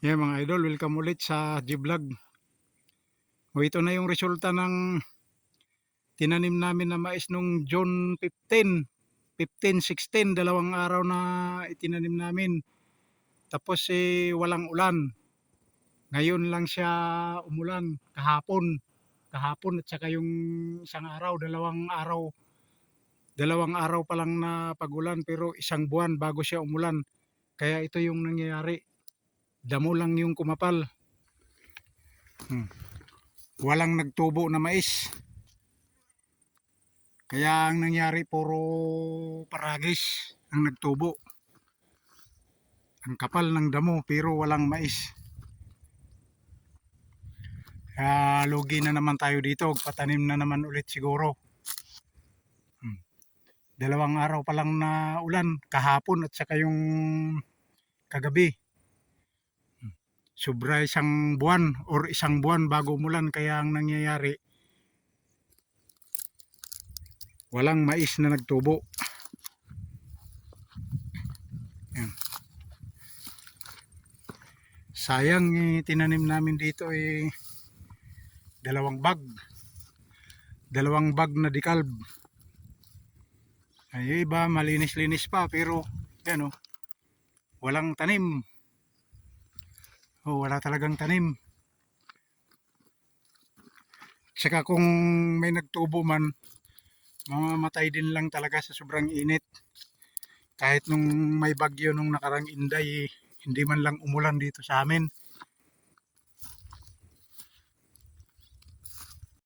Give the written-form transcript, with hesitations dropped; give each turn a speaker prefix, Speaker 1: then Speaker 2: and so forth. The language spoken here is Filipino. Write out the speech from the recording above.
Speaker 1: Yeah, mga idol, welcome ulit sa G-Vlog. O ito na yung resulta ng tinanim namin na mais nung June 15, 16, dalawang araw na itinanim namin. Tapos walang ulan. Ngayon lang siya umulan kahapon at saka yung isang araw, dalawang araw pa lang na pagulan pero isang buwan bago siya umulan. Kaya ito yung nangyayari. Damo lang yung kumapal. Walang nagtubo na mais. Kaya ang nangyari puro paragis ang nagtubo. Ang kapal ng damo pero walang mais. Kaya lugi na naman tayo dito. Patanim na naman ulit siguro. Dalawang araw pa lang na ulan kahapon at saka yung kagabi. Sobra isang buwan or isang buwan bago umulan. Kaya ang nangyayari walang mais na nagtubo. Yan. Sayang tinanim namin dito dalawang bag na dekalb. Ay iba malinis-linis pa pero yan walang tanim. Wala talagang tanim. Saka kung may nagtubo man, mamamatay din lang talaga sa sobrang init. Kahit nung may bagyo nung nakarang Inday, hindi man lang umulan dito sa amin.